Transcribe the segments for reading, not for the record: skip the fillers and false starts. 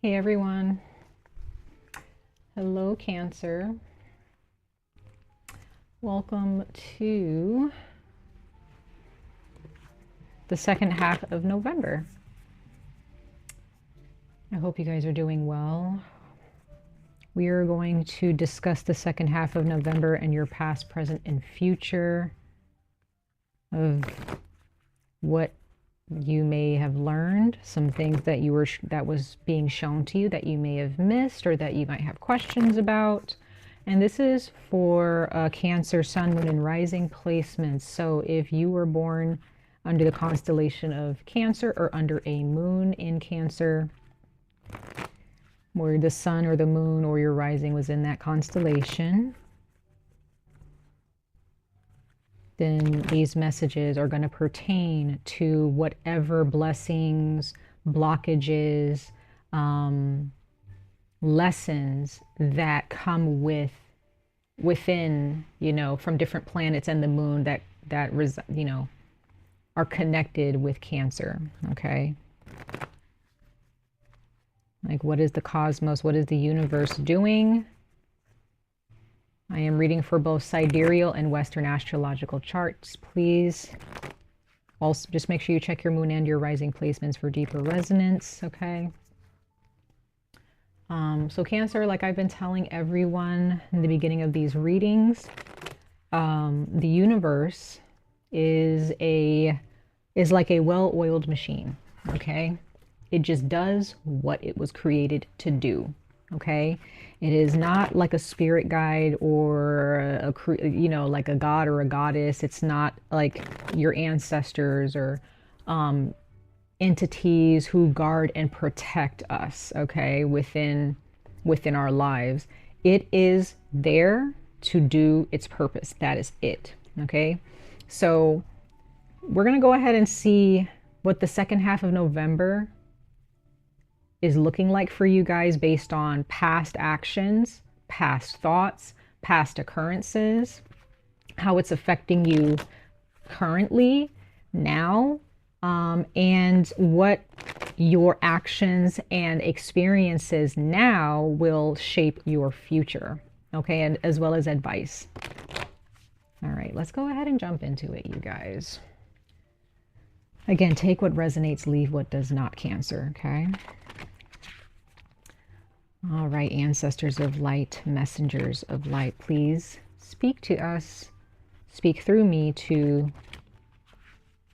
Hey everyone. Hello, Cancer. Welcome to the second half of November. I hope you guys are doing well. We are going to discuss the second half of November and your past, present, and future of what you may have learned, some things that that was being shown to you that you may have missed or that you might have questions about. And this is for Cancer, Sun, Moon, and Rising placements. So if you were born under the constellation of Cancer or under a moon in Cancer, where the sun or the moon or your rising was in that constellation, then these messages are going to pertain to whatever blessings, blockages, lessons that come within, from different planets and the moon that are connected with Cancer. Okay. Like, what is the cosmos? What is the universe doing? I am reading for both sidereal and Western astrological charts. Please also just make sure you check your moon and your rising placements for deeper resonance. Okay. So Cancer, like I've been telling everyone in the beginning of these readings, the universe is like a well-oiled machine. Okay. It just does what it was created to do. Okay. It is not like a spirit guide or like a god or a goddess. It's not like your ancestors or entities who guard and protect us, okay, within our lives. It is there to do its purpose. That is it. Okay. So we're going to go ahead and see what the second half of November is looking like for you guys based on past actions, past thoughts, past occurrences, how it's affecting you currently, now, and what your actions and experiences now will shape your future. Okay, and as well as advice. All right, let's go ahead and jump into it, you guys. Again, take what resonates, leave what does not, Cancer, okay? All right, ancestors of light, messengers of light, please speak to us, speak through me to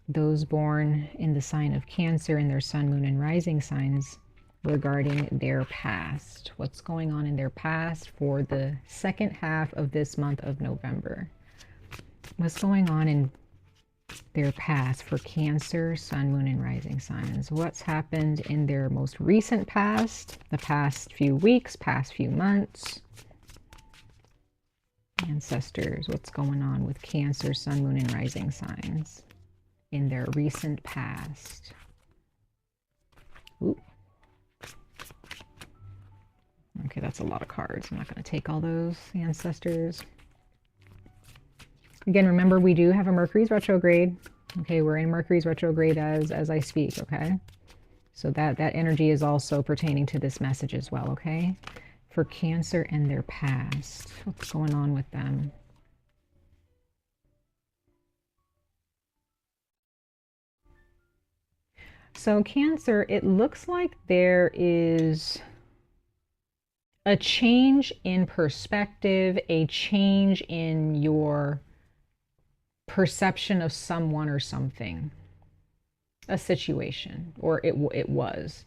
those born in the sign of Cancer and their sun, moon, and rising signs regarding their past. What's going on in their past for the second half of this month of November? What's going on in their past for Cancer, sun, moon, and rising signs? What's happened in their most recent past, the past few weeks, past few months? Ancestors, what's going on with Cancer, sun, moon, and rising signs in their recent past? Ooh. Okay, that's a lot of cards. I'm not going to take all those, ancestors. Again, remember, we do have a Mercury's retrograde. Okay, we're in Mercury's retrograde as I speak, okay? So that energy is also pertaining to this message as well, okay? For Cancer and their past. What's going on with them? So Cancer, it looks like there is a change in perspective, a change in your perception of someone or something, a situation, or it was.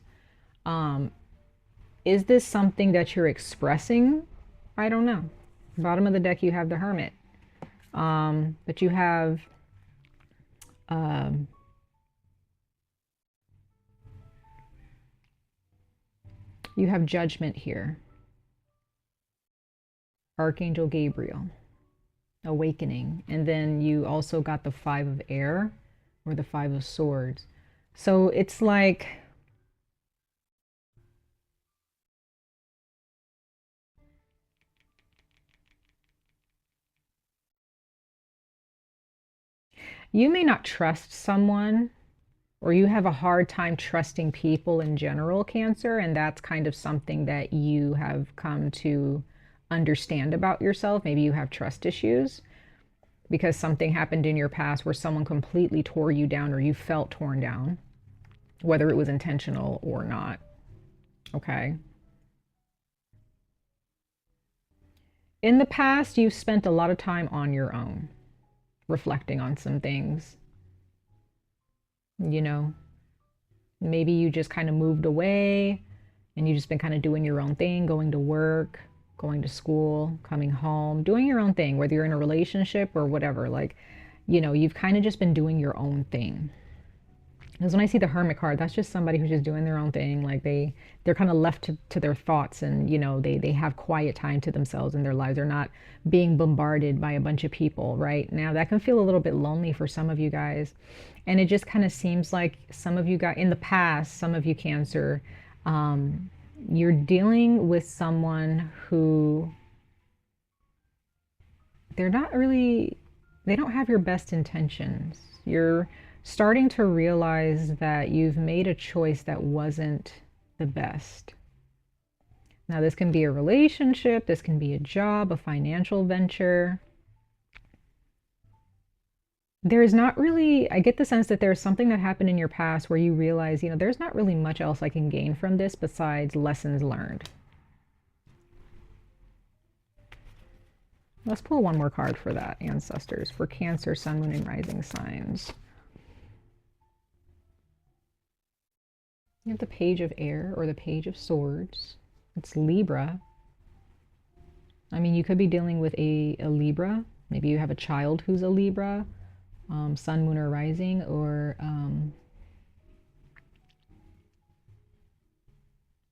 Is this something that you're expressing? I don't know. Bottom of the deck, you have the Hermit. But you have Judgment here. Archangel Gabriel. Awakening. And then you also got the Five of Air, or the Five of Swords. So it's like you may not trust someone or you have a hard time trusting people in general, Cancer, and that's kind of something that you have come to understand about yourself. Maybe you have trust issues because something happened in your past where someone completely tore you down or you felt torn down, whether it was intentional or not. Okay. In the past, you've spent a lot of time on your own, reflecting on some things. You know, maybe you just kind of moved away and you've just been kind of doing your own thing, going to work, going to school, coming home, doing your own thing, whether you're in a relationship or whatever. Like, you know, you've kind of just been doing your own thing. Because when I see the Hermit card, that's just somebody who's just doing their own thing. Like they're kind of left to their thoughts, and you know, they have quiet time to themselves in their lives. They're not being bombarded by a bunch of people right now. That can feel a little bit lonely for some of you guys. And it just kind of seems like some of you got in the past, some of you Cancer, you're dealing with someone who they're not really, they don't have your best intentions. You're starting to realize that you've made a choice that wasn't the best. Now, this can be a relationship, this can be a job, a financial venture. There's not really, I get the sense that there's something that happened in your past where you realize, you know, there's not really much else I can gain from this besides lessons learned. Let's pull one more card for that, ancestors, for Cancer, Sun, Moon, and Rising signs. You have the Page of Air or the Page of Swords. It's Libra. I mean, you could be dealing with a Libra. Maybe you have a child who's a Libra, Sun, Moon, or Rising, or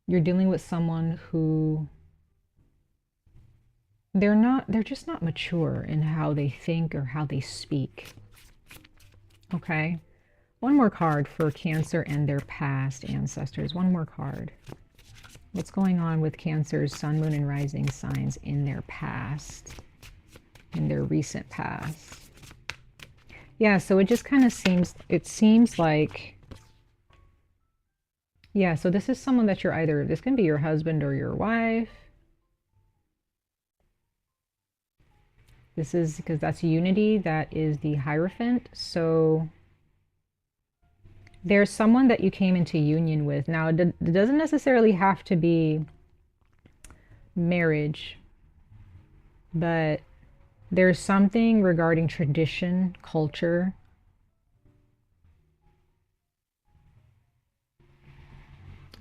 you're dealing with someone who they're just not mature in how they think or how they speak. Okay. One more card for Cancer and their past, ancestors. One more card. What's going on with Cancer's Sun, Moon, and Rising signs in their past, in their recent past? Yeah, so it just kind of seems like, yeah, so this is someone that you're either, this can be your husband or your wife. This is because that's unity, that is the Hierophant. So there's someone that you came into union with. Now, it doesn't necessarily have to be marriage, but there's something regarding tradition, culture.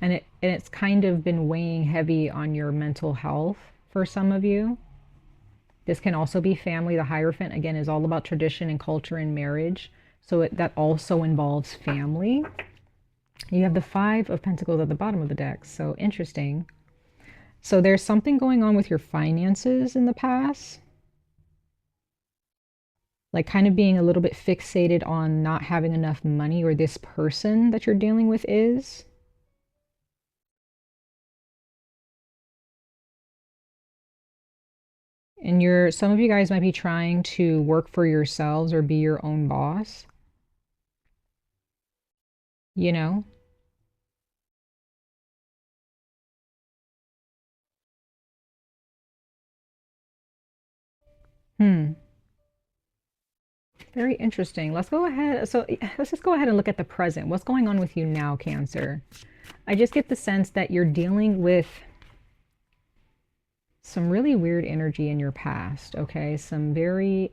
And it's kind of been weighing heavy on your mental health for some of you. This can also be family. The Hierophant, again, is all about tradition and culture and marriage. So that also involves family. You have the Five of Pentacles at the bottom of the deck. So interesting. So there's something going on with your finances in the past. Like kind of being a little bit fixated on not having enough money, or this person that you're dealing with is. And some of you guys might be trying to work for yourselves or be your own boss. You know? Very interesting. Let's go ahead. So let's just go ahead and look at the present. What's going on with you now, Cancer? I just get the sense that you're dealing with some really weird energy in your past, okay? Some very,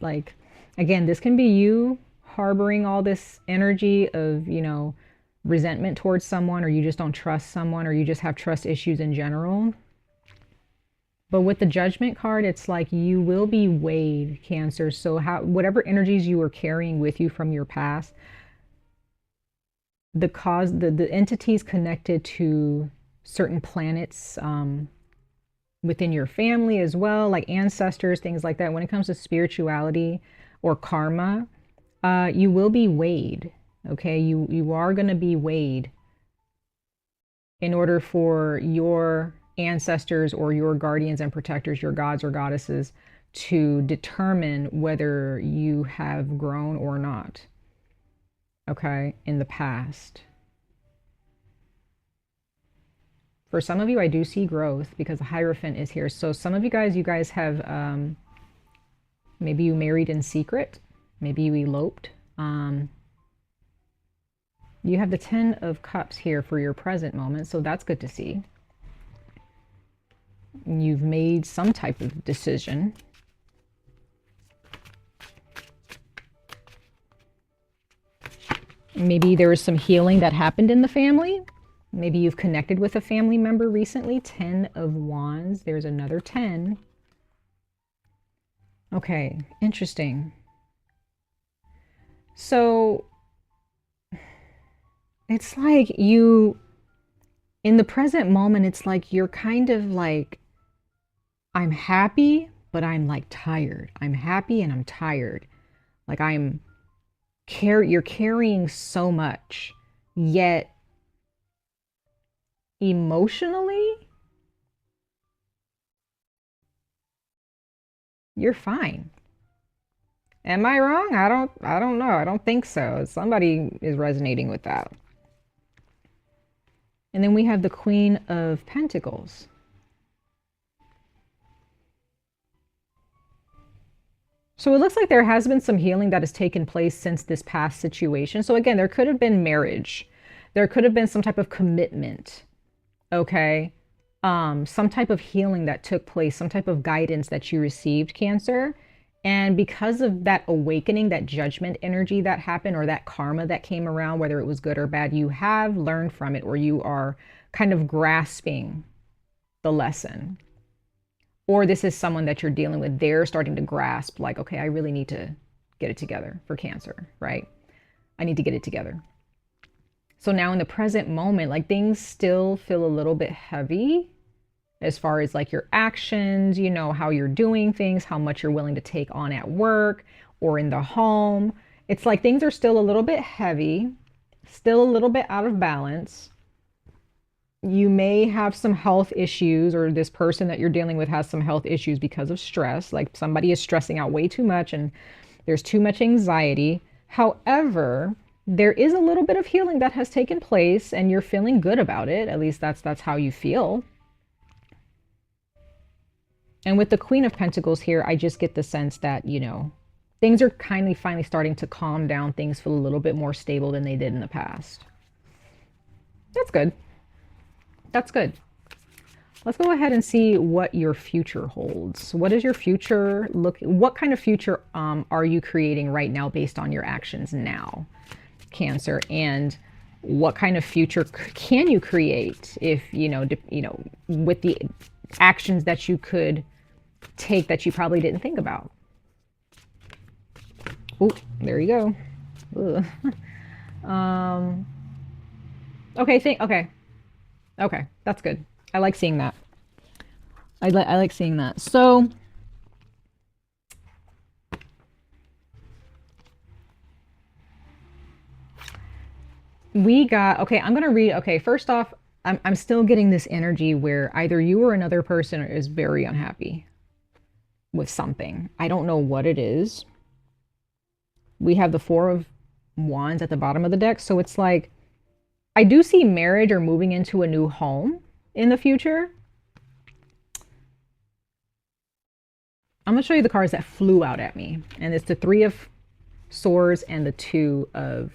like, again, this can be you harboring all this energy of, you know, resentment towards someone, or you just don't trust someone, or you just have trust issues in general. But with the Judgment card, it's like you will be weighed, Cancer. So whatever energies you were carrying with you from your past, the entities connected to certain planets within your family as well, like ancestors, things like that. When it comes to spirituality or karma, you will be weighed. Okay, you are going to be weighed in order for your ancestors or your guardians and protectors, your gods or goddesses, to determine whether you have grown or not. okay, in the past. For some of you, I do see growth because the Hierophant is here. So some of you guys have, maybe you married in secret. Maybe you eloped. You have the 10 of Cups here for your present moment. So that's good to see. You've made some type of decision. Maybe there was some healing that happened in the family. Maybe you've connected with a family member recently. 10 of Wands. There's another 10. Okay, interesting. So it's like you, in the present moment, it's like you're kind of like, I'm happy, but I'm like tired. I'm happy and I'm tired. Like you're carrying so much, yet emotionally, you're fine. Am I wrong? I don't know. I don't think so. Somebody is resonating with that. And then we have the Queen of Pentacles. So it looks like there has been some healing that has taken place since this past situation. So again, there could have been marriage. There could have been some type of commitment. Okay. Some type of healing that took place, some type of guidance that you received, Cancer. And because of that awakening, that judgment energy that happened, or that karma that came around, whether it was good or bad, you have learned from it, or you are kind of grasping the lesson. Or this is someone that you're dealing with. They're starting to grasp like, okay, I really need to get it together for Cancer, right? I need to get it together. So now in the present moment, like things still feel a little bit heavy as far as like your actions, you know, how you're doing things, how much you're willing to take on at work or in the home. It's like things are still a little bit heavy, still a little bit out of balance. You may have some health issues, or this person that you're dealing with has some health issues because of stress. Like somebody is stressing out way too much and there's too much anxiety. However, there is a little bit of healing that has taken place and you're feeling good about it. At least that's how you feel. And with the Queen of Pentacles here, I just get the sense that, you know, things are finally starting to calm down. Things feel a little bit more stable than they did in the past. That's good. That's good. Let's go ahead and see what your future holds. What is your future look? What kind of future are you creating right now based on your actions now, Cancer? And what kind of future can you create if, you know, with the actions that you could take that you probably didn't think about? Oh, there you go. Okay, that's good. I like seeing that. I like seeing that. So we got, okay, I'm going to read. Okay, first off, I'm still getting this energy where either you or another person is very unhappy with something. I don't know what it is. We have the Four of Wands at the bottom of the deck. So it's like, I do see marriage or moving into a new home in the future. I'm going to show you the cards that flew out at me. And it's the Three of Swords and the Two of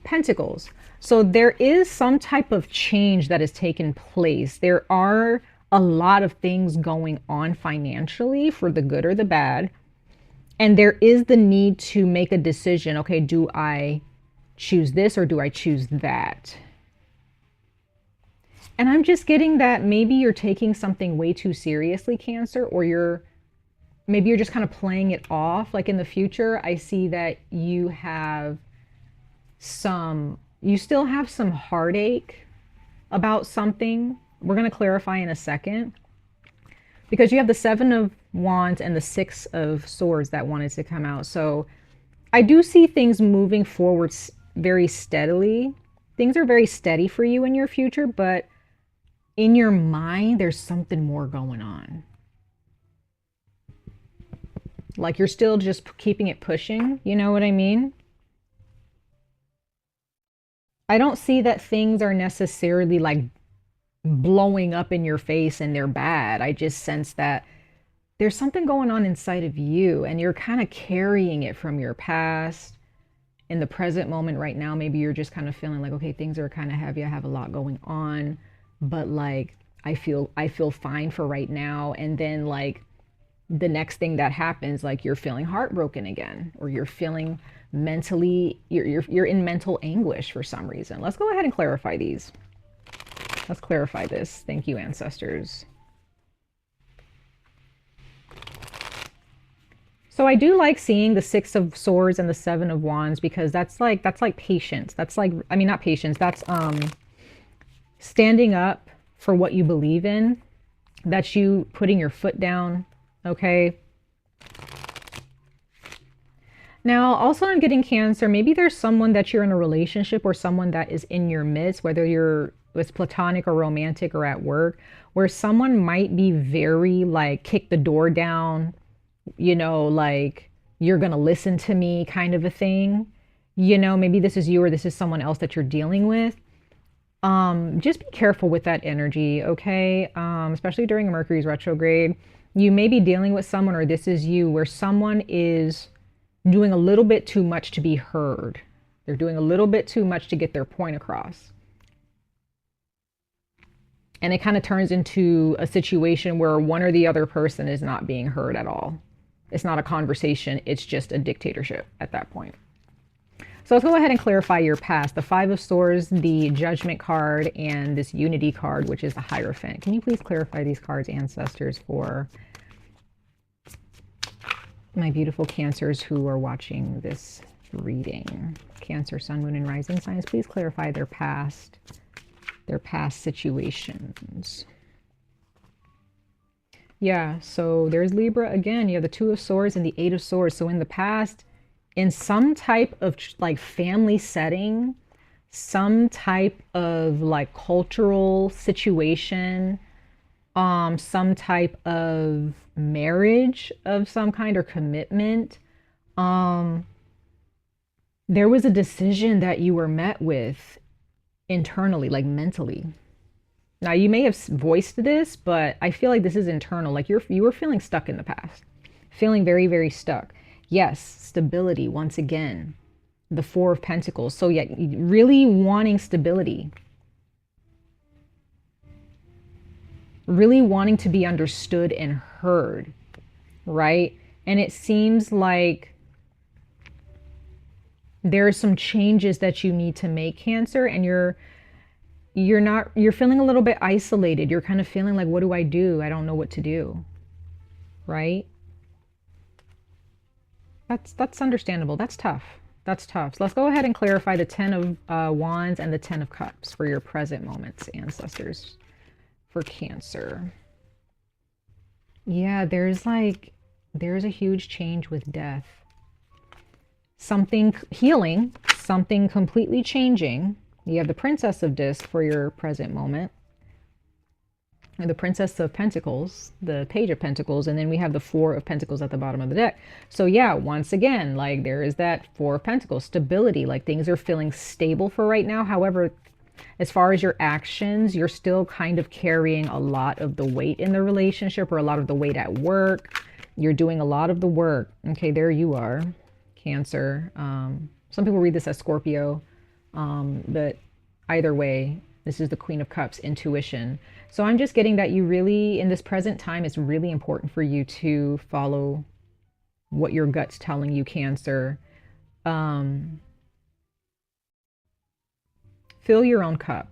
Pentacles. So there is some type of change that has taken place. There are a lot of things going on financially, for the good or the bad. And there is the need to make a decision. Okay, do I choose this or do I choose that? And I'm just getting that maybe you're taking something way too seriously, Cancer, or maybe you're just kind of playing it off. Like in the future, I see that you still have some heartache about something. We're going to clarify in a second, because you have the Seven of Wands and the Six of Swords that wanted to come out. So I do see things moving forward very steadily. Things are very steady for you in your future, but in your mind, there's something more going on. Like you're still just keeping it pushing. You know what I mean? I don't see that things are necessarily like blowing up in your face and they're bad. I just sense that there's something going on inside of you and you're kind of carrying it from your past in the present moment right now. Maybe you're just kind of feeling like, okay, things are kind of heavy. I have a lot going on, but like I feel fine for right now. And then like the next thing that happens, like you're feeling heartbroken again, or you're feeling mentally, you're in mental anguish for some reason. Let's go ahead and clarify these. Let's clarify this. Thank you, ancestors. So I do like seeing the Six of Swords and the Seven of Wands, because that's like patience. That's like, I mean, not patience. That's standing up for what you believe in. That's you putting your foot down, okay? Now, also I'm getting Cancer. Maybe there's someone that you're in a relationship or someone that is in your midst, whether it's platonic or romantic or at work, where someone might be very like kick the door down, like you're going to listen to me kind of a thing. Maybe this is you or this is someone else that you're dealing with. Just be careful with that energy, okay? Especially during Mercury's retrograde. You may be dealing with someone, or this is you, where someone is doing a little bit too much to be heard. They're doing a little bit too much to get their point across. And it kind of turns into a situation where one or the other person is not being heard at all. It's not a conversation. It's just a dictatorship at that point. So let's go ahead and clarify your past. The Five of Swords, the Judgment card, and this Unity card, which is the Hierophant. Can you please clarify these cards, ancestors, for my beautiful Cancers who are watching this reading? Cancer, Sun, Moon, and Rising signs, please clarify their past situations. Yeah, so there's Libra again. You have the Two of Swords and the Eight of Swords. So in the past, in some type of like family setting, some type of like cultural situation, some type of marriage of some kind or commitment, there was a decision that you were met with internally, like mentally. Now you may have voiced this, but I feel like this is internal. Like you were feeling stuck in the past, feeling very, very stuck. Yes, stability once again. The Four of Pentacles. So yeah, really wanting stability. Really wanting to be understood and heard, right? And it seems like there are some changes that you need to make, Cancer, and you're feeling a little bit isolated. You're kind of feeling like, what do? I don't know what to do, right? That's understandable. That's tough. That's tough. So let's go ahead and clarify the Ten of Wands and the Ten of Cups for your present moments, ancestors, for Cancer. Yeah, there's a huge change with death. Something healing, something completely changing. You have the Princess of Discs for your present moment, and the Princess of Pentacles, the Page of Pentacles, and then we have the Four of Pentacles at the bottom of the deck. So yeah, once again, like there is that Four of Pentacles, stability, like things are feeling stable for right now. However, as far as your actions, you're still kind of carrying a lot of the weight in the relationship, or a lot of the weight at work. You're doing a lot of the work. Okay, there you are, Cancer. Some people read this as Scorpio, but either way, this is the Queen of Cups, intuition. So I'm just getting that you really, in this present time, it's really important for you to follow what your gut's telling you, Cancer. Fill your own cup.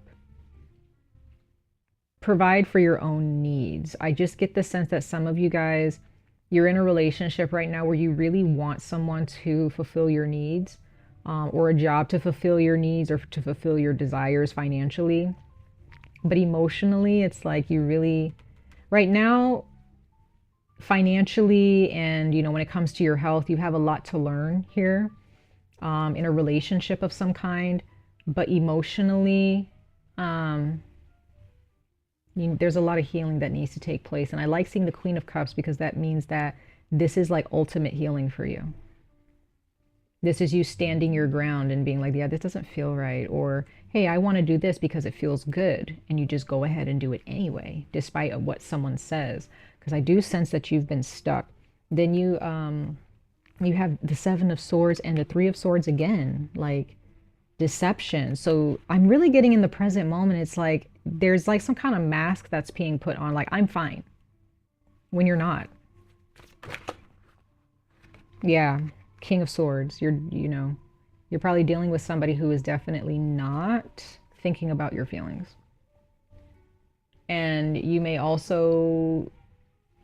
Provide for your own needs. I just get the sense that some of you guys, you're in a relationship right now where you really want someone to fulfill your needs, or a job to fulfill your needs, or to fulfill your desires financially. But emotionally, it's like you really, right now, financially, and when it comes to your health, you have a lot to learn here, in a relationship of some kind. But emotionally, there's a lot of healing that needs to take place. And I like seeing the Queen of Cups, because that means that this is like ultimate healing for you. This is you standing your ground and being like, yeah, this doesn't feel right. Or, hey, I want to do this because it feels good. And you just go ahead and do it anyway, despite what someone says. Because I do sense that you've been stuck. Then you have the Seven of Swords and the Three of Swords again, like deception. So I'm really getting in the present moment. It's like there's like some kind of mask that's being put on, like I'm fine, when you're not. Yeah, King of Swords. You're probably dealing with somebody who is definitely not thinking about your feelings. And you may also,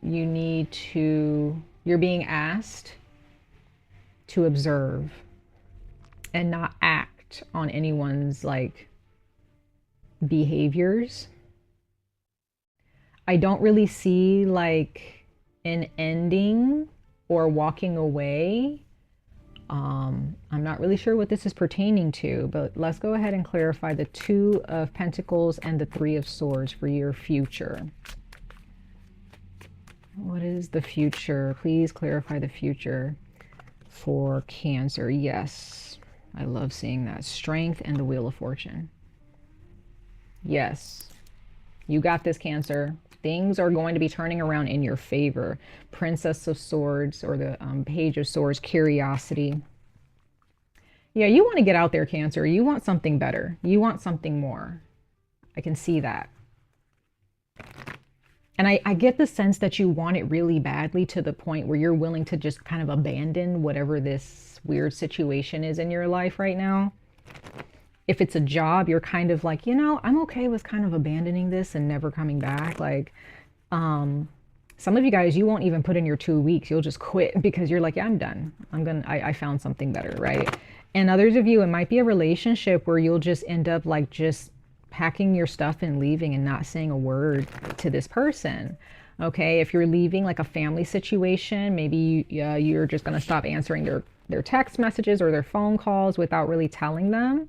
you're being asked to observe and not act on anyone's like behaviors. I don't really see like an ending or walking away. I'm not really sure what this is pertaining to, but let's go ahead and clarify the Two of Pentacles and the Three of Swords for your future. What is the future? Please clarify the future for Cancer. Yes, I love seeing that. Strength and the Wheel of Fortune. Yes, you got this, Cancer. Things are going to be turning around in your favor. Princess of Swords, or the Page of Swords, curiosity. Yeah, you want to get out there, Cancer. You want something better. You want something more. I can see that. And I get the sense that you want it really badly, to the point where you're willing to just kind of abandon whatever this weird situation is in your life right now. If it's a job, you're kind of like, I'm okay with kind of abandoning this and never coming back. Like, some of you guys, you won't even put in your 2 weeks. You'll just quit because you're like, yeah, I'm done. I found something better, right? And others of you, it might be a relationship where you'll just end up like just packing your stuff and leaving and not saying a word to this person. Okay, if you're leaving like a family situation, maybe you're just going to stop answering their text messages or their phone calls without really telling them.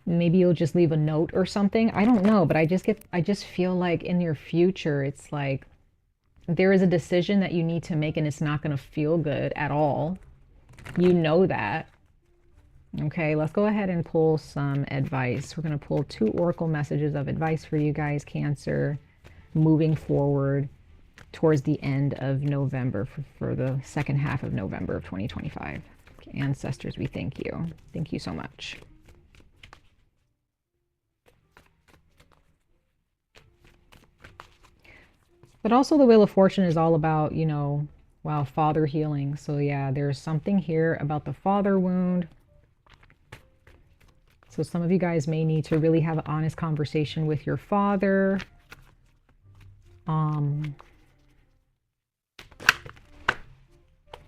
Maybe you'll just leave a note or something. I don't know, but I just feel like in your future, it's like there is a decision that you need to make, and it's not going to feel good at all. You know that. Okay, let's go ahead and pull some advice. We're going to pull 2 oracle messages of advice for you guys, Cancer, moving forward towards the end of November, for the second half of November of 2025. Ancestors, we thank you. Thank you so much. But also the Wheel of Fortune is all about, wow, father healing. So yeah, there's something here about the father wound. So some of you guys may need to really have an honest conversation with your father.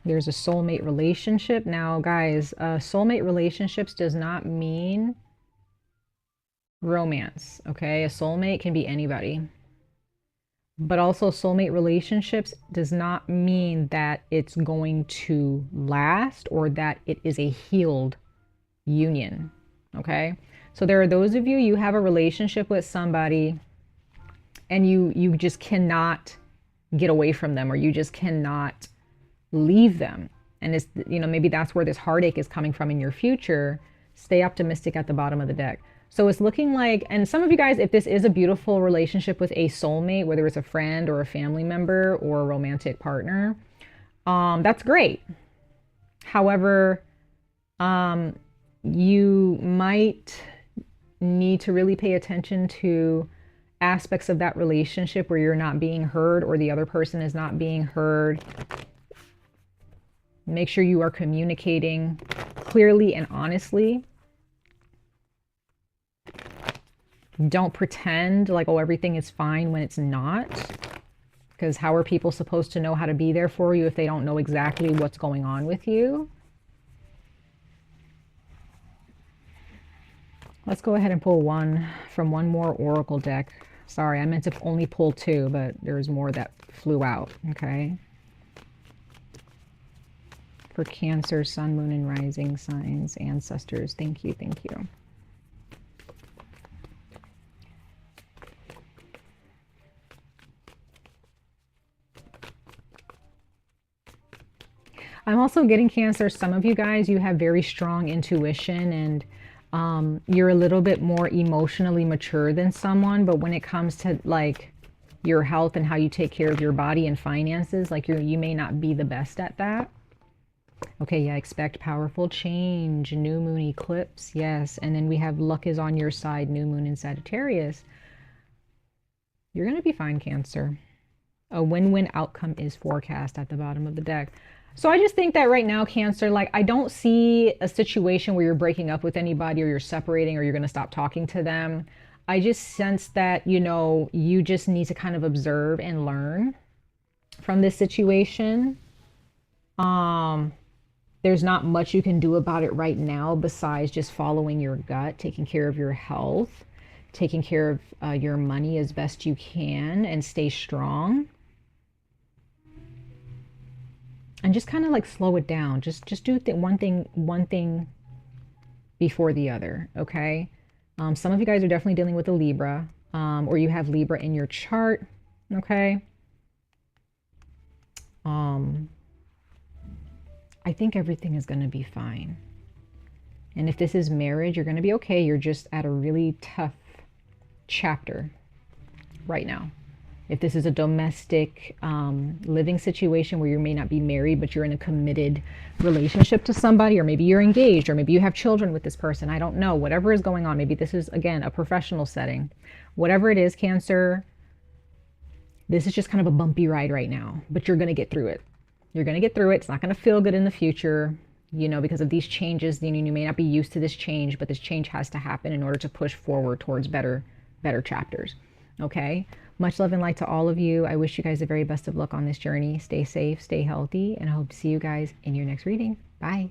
There's a soulmate relationship. Now, guys, soulmate relationships does not mean romance, okay? A soulmate can be anybody. But also soulmate relationships does not mean that it's going to last or that it is a healed union, okay? So there are those of you have a relationship with somebody and you just cannot get away from them, or you just cannot leave them. And it's, maybe that's where this heartache is coming from in your future. Stay optimistic at the bottom of the deck. So it's looking like, and some of you guys, if this is a beautiful relationship with a soulmate, whether it's a friend or a family member or a romantic partner, that's great. However, you might need to really pay attention to aspects of that relationship where you're not being heard, or the other person is not being heard. Make sure you are communicating clearly and honestly. Don't pretend like, oh, everything is fine when it's not. Because how are people supposed to know how to be there for you if they don't know exactly what's going on with you? Let's go ahead and pull one from one more oracle deck. Sorry, I meant to only pull 2, but there's more that flew out, okay? For Cancer, Sun, Moon, and Rising signs, ancestors, thank you, thank you. I'm also getting Cancer. Some of you guys, you have very strong intuition and you're a little bit more emotionally mature than someone. But when it comes to like your health and how you take care of your body and finances, like you may not be the best at that. Okay, yeah, expect powerful change, new moon eclipse, yes. And then we have luck is on your side, new moon in Sagittarius. You're going to be fine, Cancer. A win-win outcome is forecast at the bottom of the deck. So I just think that right now, Cancer, like I don't see a situation where you're breaking up with anybody or you're separating or you're going to stop talking to them. I just sense that, you know, you just need to kind of observe and learn from this situation. There's not much you can do about it right now besides just following your gut, taking care of your health, taking care of your money as best you can, and stay strong. And just kind of like slow it down. Just do one thing before the other, okay? Some of you guys are definitely dealing with a Libra, or you have Libra in your chart, okay? I think everything is going to be fine. And if this is marriage, you're going to be okay. You're just at a really tough chapter right now. If this is a domestic living situation where you may not be married, but you're in a committed relationship to somebody, or maybe you're engaged, or maybe you have children with this person, I don't know, whatever is going on. Maybe this is, again, a professional setting. Whatever it is, Cancer, this is just kind of a bumpy ride right now, but you're going to get through it. You're going to get through it. It's not going to feel good in the future, you know, because of these changes. You may not be used to this change, but this change has to happen in order to push forward towards better chapters. Okay? Much love and light to all of you. I wish you guys the very best of luck on this journey. Stay safe, stay healthy, and I hope to see you guys in your next reading. Bye.